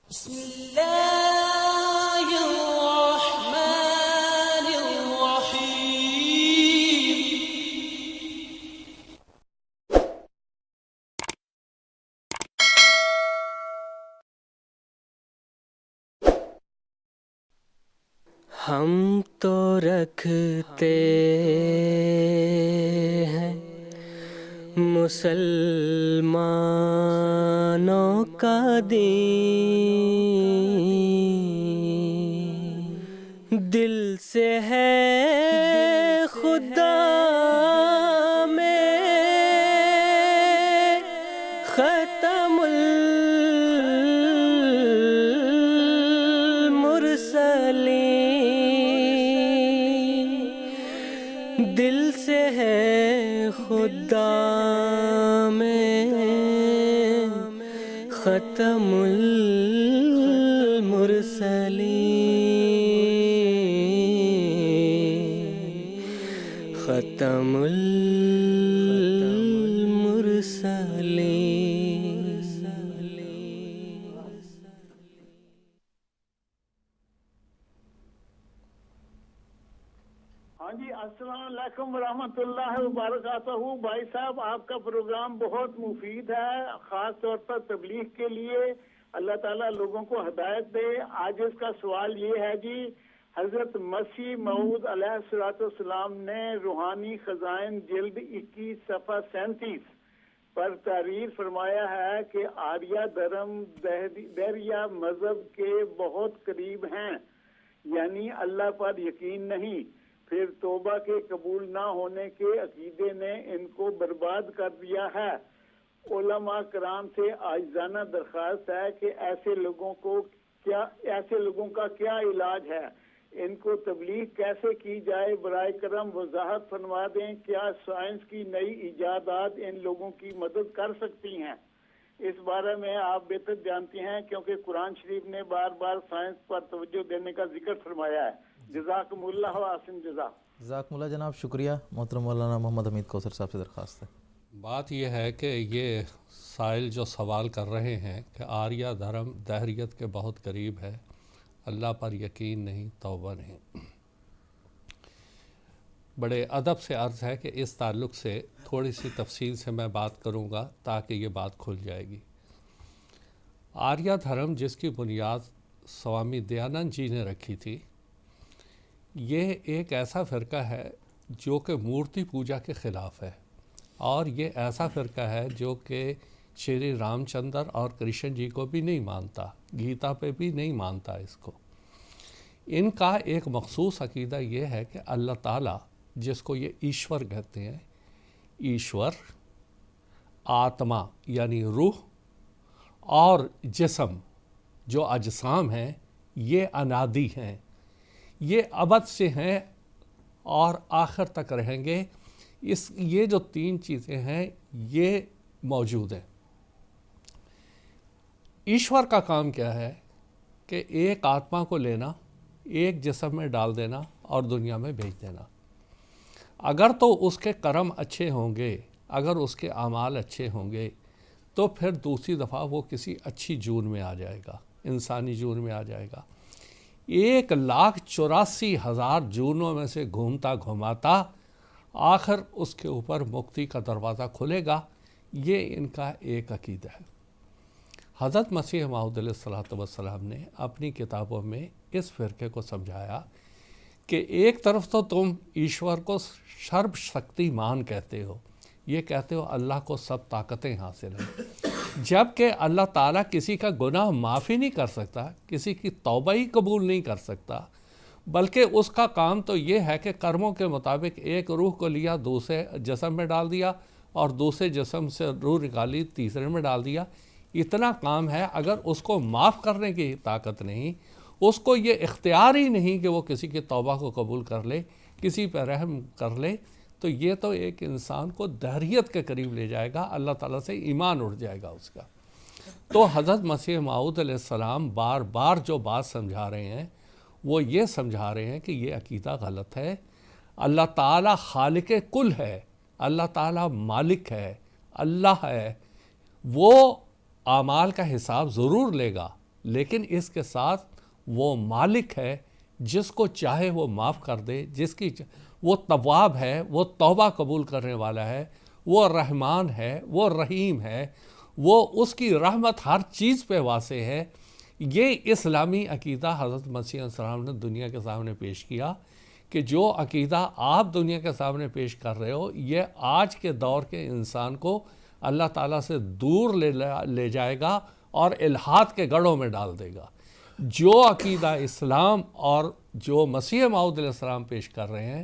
بسم اللہ الرحمن الرحیم۔ ہم تو رکھتے ہیں مسلمانوں کا دین، دل سے ہے خدا میں ختم المرسلین، دل سے ہے خدا میں ختم المرسلین، ختم ہاں جی، السلام علیکم ورحمۃ اللہ وبرکاتہ۔ بھائی صاحب، آپ کا پروگرام بہت مفید ہے، خاص طور پر تبلیغ کے لیے۔ اللہ تعالیٰ لوگوں کو ہدایت دے۔ آج اس کا سوال یہ ہے جی، حضرت مسیح موعود علیہ السلام نے روحانی خزائن جلد 21 صفحہ 37 پر تحریر فرمایا ہے کہ آریہ دھرم دہریہ مذہب کے بہت قریب ہیں، یعنی اللہ پر یقین نہیں۔ پھر توبہ کے قبول نہ ہونے کے عقیدے نے ان کو برباد کر دیا ہے۔ علماء کرام سے عاجزانہ درخواست ہے کہ ایسے لوگوں کا کیا علاج ہے، ان کو تبلیغ کیسے کی جائے؟ برائے کرم وضاحت فرما دیں۔ کیا سائنس کی نئی ایجادات ان لوگوں کی مدد کر سکتی ہیں؟ اس بارے میں آپ بہتر جانتی ہیں، کیونکہ قرآن شریف نے بار بار سائنس پر توجہ دینے کا ذکر فرمایا ہے۔ جزاکم اللہ و احسن جزا۔ جزاکم اللہ جناب، شکریہ۔ محترم مولانا محمد حمید کوثر صاحب سے درخواست ہے۔ بات یہ ہے کہ یہ سائل جو سوال کر رہے ہیں کہ آریہ دھرم دہریت کے بہت قریب ہے، اللہ پر یقین نہیں، توبہ نہیں۔ بڑے ادب سے عرض ہے کہ اس تعلق سے تھوڑی سی تفصیل سے میں بات کروں گا تاکہ یہ بات کھل جائے گی۔ آریہ دھرم جس کی بنیاد سوامی دیانند جی نے رکھی تھی، یہ ایک ایسا فرقہ ہے جو کہ مورتی پوجا کے خلاف ہے، اور یہ ایسا فرقہ ہے جو کہ شری رام چندر اور کرشن جی کو بھی نہیں مانتا، گیتا پہ بھی نہیں مانتا اس کو۔ ان کا ایک مخصوص عقیدہ یہ ہے کہ اللہ تعالیٰ، جس کو یہ ایشور کہتے ہیں، ایشور، آتما یعنی روح، اور جسم جو اجسام ہیں، یہ انادی ہیں، یہ ابد سے ہیں اور آخر تک رہیں گے۔ یہ جو تین چیزیں ہیں یہ موجود ہیں۔ ایشور کا کام کیا ہے کہ ایک آتما کو لینا، ایک جسم میں ڈال دینا اور دنیا میں بھیج دینا۔ اگر تو اس کے کرم اچھے ہوں گے، اگر اس کے اعمال اچھے ہوں گے، تو پھر دوسری دفعہ وہ کسی اچھی جون میں آ جائے گا، انسانی جون میں آ جائے گا۔ 1,84,000 جونوں میں سے گھومتا گھماتا آخر اس کے اوپر مکتی کا دروازہ کھلے گا۔ یہ ان کا ایک عقیدہ ہے۔ حضرت مسیح موعود علیہ السلام نے اپنی کتابوں میں اس فرقے کو سمجھایا کہ ایک طرف تو تم ایشور کو سرب شکتی مان کہتے ہو، یہ کہتے ہو اللہ کو سب طاقتیں حاصل ہیں، جبکہ اللہ تعالیٰ کسی کا گناہ معافی نہیں کر سکتا، کسی کی توبہ ہی قبول نہیں کر سکتا، بلکہ اس کا کام تو یہ ہے کہ کرموں کے مطابق ایک روح کو لیا، دوسرے جسم میں ڈال دیا، اور دوسرے جسم سے روح نکالی، تیسرے میں ڈال دیا۔ اتنا کام ہے۔ اگر اس کو معاف کرنے کی طاقت نہیں، اس کو یہ اختیار ہی نہیں کہ وہ کسی کی توبہ کو قبول کر لے، کسی پہ رحم کر لے، تو یہ تو ایک انسان کو دہریت کے قریب لے جائے گا، اللہ تعالیٰ سے ایمان اٹھ جائے گا اس کا۔ تو حضرت مسیح موعود علیہ السلام بار بار جو بات سمجھا رہے ہیں وہ یہ سمجھا رہے ہیں کہ یہ عقیدہ غلط ہے۔ اللہ تعالیٰ خالق کل ہے، اللہ تعالیٰ مالک ہے، اللہ ہے، وہ اعمال کا حساب ضرور لے گا، لیکن اس کے ساتھ وہ مالک ہے جس کو چاہے وہ معاف کر دے، جس کی وہ تواب ہے، وہ توبہ قبول کرنے والا ہے، وہ رحمان ہے، وہ رحیم ہے، وہ اس کی رحمت ہر چیز پہ واسع ہے۔ یہ اسلامی عقیدہ حضرت مسیح علیہ السلام نے دنیا کے سامنے پیش کیا کہ جو عقیدہ آپ دنیا کے سامنے پیش کر رہے ہو یہ آج کے دور کے انسان کو اللہ تعالیٰ سے دور لے جائے گا اور الحاد کے گڑھوں میں ڈال دے گا۔ جو عقیدہ اسلام اور جو مسیح موعود علیہ السلام پیش کر رہے ہیں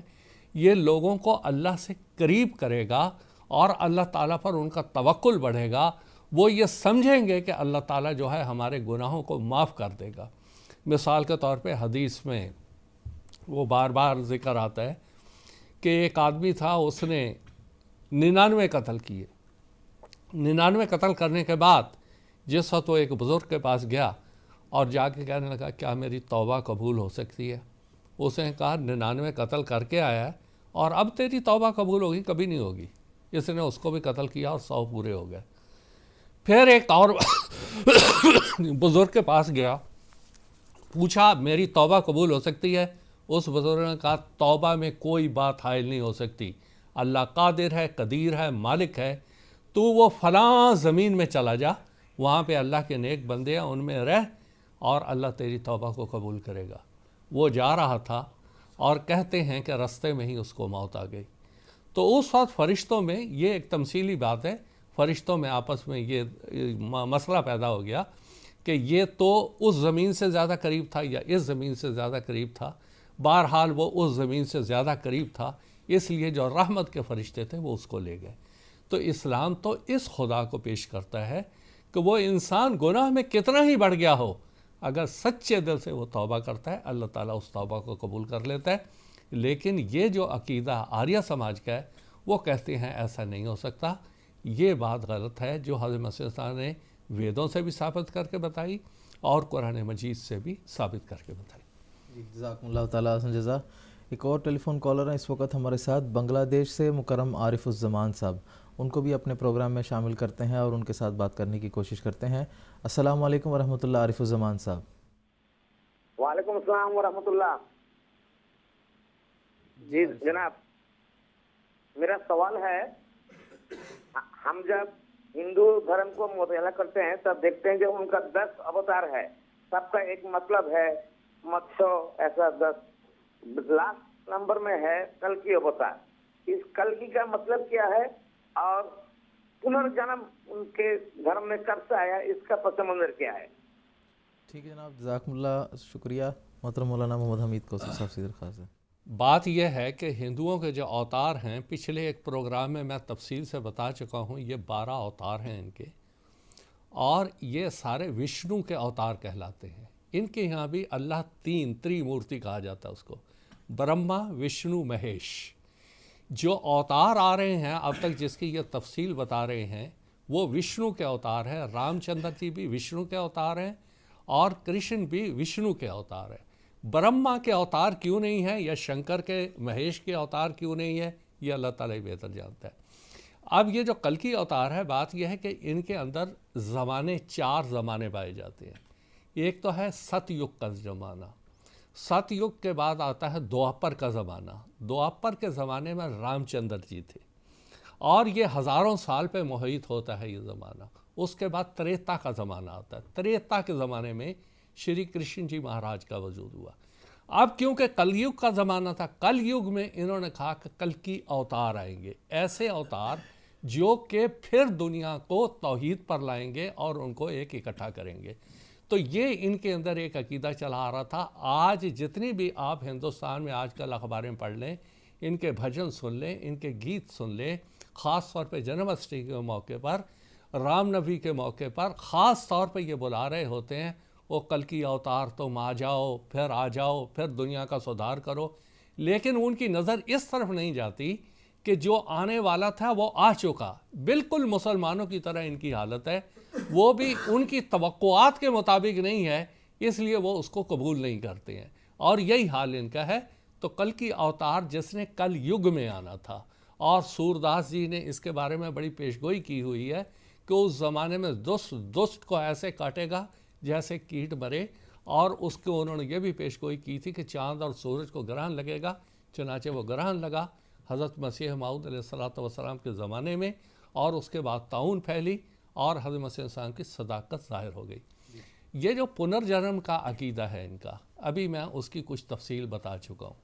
یہ لوگوں کو اللہ سے قریب کرے گا اور اللہ تعالیٰ پر ان کا توکل بڑھے گا۔ وہ یہ سمجھیں گے کہ اللہ تعالیٰ جو ہے ہمارے گناہوں کو معاف کر دے گا۔ مثال کے طور پہ حدیث میں وہ بار بار ذکر آتا ہے کہ ایک آدمی تھا، اس نے 99 قتل کیے۔ 99 قتل کرنے کے بعد جس وقت وہ ایک بزرگ کے پاس گیا اور جا کے کہنے لگا کیا میری توبہ قبول ہو سکتی ہے؟ اس نے کہا 99 قتل کر کے آیا ہے اور اب تیری توبہ قبول ہوگی؟ کبھی نہیں ہوگی۔ اس نے اس کو بھی قتل کیا اور 100 پورے ہو گئے۔ پھر ایک اور بزرگ کے پاس گیا، پوچھا میری توبہ قبول ہو سکتی ہے؟ اس بزرگ نے کہا توبہ میں کوئی بات حائل نہیں ہو سکتی، اللہ قادر ہے، قدیر ہے، مالک ہے، تو وہ فلاں زمین میں چلا جا، وہاں پہ اللہ کے نیک بندے ہیں، ان میں رہ اور اللہ تیری توبہ کو قبول کرے گا۔ وہ جا رہا تھا اور کہتے ہیں کہ رستے میں ہی اس کو موت آ گئی۔ تو اس وقت فرشتوں میں یہ ایک تمثیلی بات ہے، فرشتوں میں آپس میں یہ مسئلہ پیدا ہو گیا کہ یہ تو اس زمین سے زیادہ قریب تھا یا اس زمین سے زیادہ قریب تھا، بہرحال وہ اس زمین سے زیادہ قریب تھا، اس لیے جو رحمت کے فرشتے تھے وہ اس کو لے گئے۔ تو اسلام تو اس خدا کو پیش کرتا ہے کہ وہ انسان گناہ میں کتنا ہی بڑھ گیا ہو، اگر سچے دل سے وہ توبہ کرتا ہے اللہ تعالیٰ اس توبہ کو قبول کر لیتا ہے۔ لیکن یہ جو عقیدہ آریہ سماج کا ہے وہ کہتے ہیں ایسا نہیں ہو سکتا۔ یہ بات غلط ہے جو حضرت مسیح علیہ السلام نے ویدوں سے بھی ثابت کر کے بتائی اور قرآن مجید سے بھی ثابت کر کے بتائی۔ جزاکم اللہ تعالیٰ حسن جزا۔ ایک اور ٹیلی فون کالر ہیں اس وقت ہمارے ساتھ، بنگلہ دیش سے مکرم عارف الزمان صاحب، ان کو بھی اپنے پروگرام میں شامل کرتے ہیں اور ان کے ساتھ بات کرنے کی کوشش کرتے ہیں۔ السلام علیکم ورحمۃ اللہ عارف الزمان صاحب۔ وعلیکم السلام ورحمۃ اللہ۔ جی جناب، میرا سوال ہے، ہم جب ہندو دھرم کو مطالعہ کرتے ہیں تب دیکھتے ہیں کہ ان کا 10 اوتار ہے، سب کا ایک مطلب ہے، متسو ایسا 10، لاسٹ نمبر میں ہے کلکی اوتار۔ اس کلکی کا مطلب کیا ہے اور پنرجنم ان کے دھرم میں کب سے آیا، اس کا پس منظر کیا ہے؟ ٹھیک ہے جناب، جزاکم اللہ، شکریہ۔ محترم مولانا محمد حمید کوثر صاحب سے درخواست ہے۔ بات یہ ہے کہ ہندوؤں کے جو اوتار ہیں پچھلے ایک پروگرام میں تفصیل سے بتا چکا ہوں، یہ 12 اوتار ہیں ان کے، اور یہ سارے وشنو کے اوتار کہلاتے ہیں۔ ان کے یہاں بھی اللہ تری مورتی کہا جاتا ہے اس کو، برہما وشنو مہیش۔ جو اوتار آ رہے ہیں اب تک جس کی یہ تفصیل بتا رہے ہیں وہ وشنو کے اوتار ہیں۔ رام چندر جی بھی وشنو کے اوتار ہیں اور کرشن بھی وشنو کے اوتار ہیں۔ برہما کے اوتار کیوں نہیں ہے یا شنکر کے مہیش کے اوتار کیوں نہیں ہے یہ اللہ تعالیٰ ہی بہتر جانتا ہے۔ اب یہ جو کلکی اوتار ہے، بات یہ ہے کہ ان کے اندر زمانے 4 زمانے پائے جاتے ہیں۔ ایک تو ہے ست یگ کا زمانہ، ست یگ کے بعد آتا ہے دوآپر کا زمانہ۔ دوآپر کے زمانے میں رام چندر جی تھے اور یہ ہزاروں سال پہ محیط ہوتا ہے یہ زمانہ۔ اس کے بعد تریتا کا زمانہ آتا ہے۔ تریتا کے زمانے میں شری کرشن جی مہاراج کا وجود ہوا۔ اب کیونکہ کل یگ کا زمانہ تھا، کل یگ میں انہوں نے کہا کہ کل کی اوتار آئیں گے، ایسے اوتار جو کہ پھر دنیا کو توحید پر لائیں گے اور ان کو ایک اکٹھا کریں گے۔ تو یہ ان کے اندر ایک عقیدہ چلا آ رہا تھا۔ آج جتنی بھی آپ ہندوستان میں آج کل اخباریں پڑھ لیں، ان کے بھجن سن لیں، ان کے گیت سن لیں، خاص طور پہ جنم اشٹمی کے موقع پر، رام نومی کے موقع پر خاص طور پہ یہ بلا رہے ہوتے ہیں، وہ کل کی اوتار تم آ جاؤ، پھر دنیا کا سدھار کرو۔ لیکن ان کی نظر اس طرف نہیں جاتی کہ جو آنے والا تھا وہ آ چکا۔ بالکل مسلمانوں کی طرح ان کی حالت ہے، وہ بھی ان کی توقعات کے مطابق نہیں ہے، اس لیے وہ اس کو قبول نہیں کرتے ہیں، اور یہی حال ان کا ہے۔ تو کل کی اوتار جس نے کل یگ میں آنا تھا، اور سورداس جی نے اس کے بارے میں بڑی پیشگوئی کی ہوئی ہے کہ اس زمانے میں دشت کو ایسے کاٹے گا جیسے کیٹ مرے، اور اس کو انہوں نے یہ بھی پیش گوئی کی تھی کہ چاند اور سورج کو گرہن لگے گا، چنانچہ وہ گرہن لگا حضرت مسیح موعود علیہ السلام کے زمانے میں، اور اس کے بعد طاعون پھیلی اور حضرت مسیح السلام کی صداقت ظاہر ہو گئی۔ یہ جو پنرجنم کا عقیدہ ہے ان کا، ابھی میں اس کی کچھ تفصیل بتا چکا ہوں۔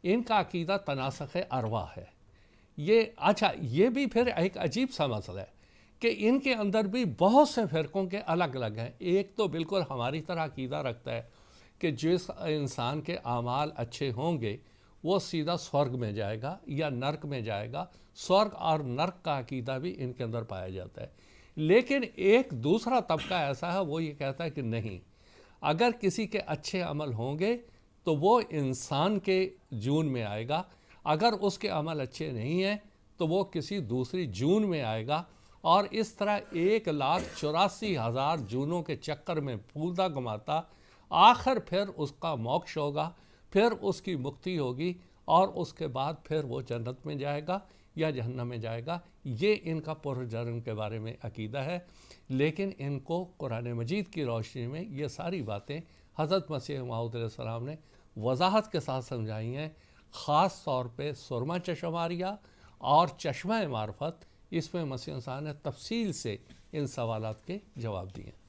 ان کا عقیدہ تناسخ ارواح ہے۔ یہ بھی پھر ایک عجیب سا مسئلہ ہے کہ ان کے اندر بھی بہت سے فرقوں کے الگ الگ ہیں۔ ایک تو بالکل ہماری طرح عقیدہ رکھتا ہے کہ جس انسان کے اعمال اچھے ہوں گے وہ سیدھا سورگ میں جائے گا یا نرک میں جائے گا۔ سورگ اور نرک کا عقیدہ بھی ان کے اندر پایا جاتا ہے۔ لیکن ایک دوسرا طبقہ ایسا ہے، وہ یہ کہتا ہے کہ نہیں، اگر کسی کے اچھے عمل ہوں گے تو وہ انسان کے جون میں آئے گا، اگر اس کے عمل اچھے نہیں ہیں تو وہ کسی دوسری جون میں آئے گا، اور اس طرح 1,84,000 جونوں کے چکر میں پھولتا گھماتا آخر پھر اس کا موکش ہوگا، پھر اس کی مکتی ہوگی، اور اس کے بعد پھر وہ جنت میں جائے گا یا جہنم میں جائے گا۔ یہ ان کا پنرجنم کے بارے میں عقیدہ ہے۔ لیکن ان کو قرآن مجید کی روشنی میں یہ ساری باتیں حضرت مسیح موعود علیہ السلام نے وضاحت کے ساتھ سمجھائی ہیں، خاص طور پہ سرما چشماریہ اور چشمہ معرفت، اس میں مسیح انسان نے تفصیل سے ان سوالات کے جواب دیے ہیں۔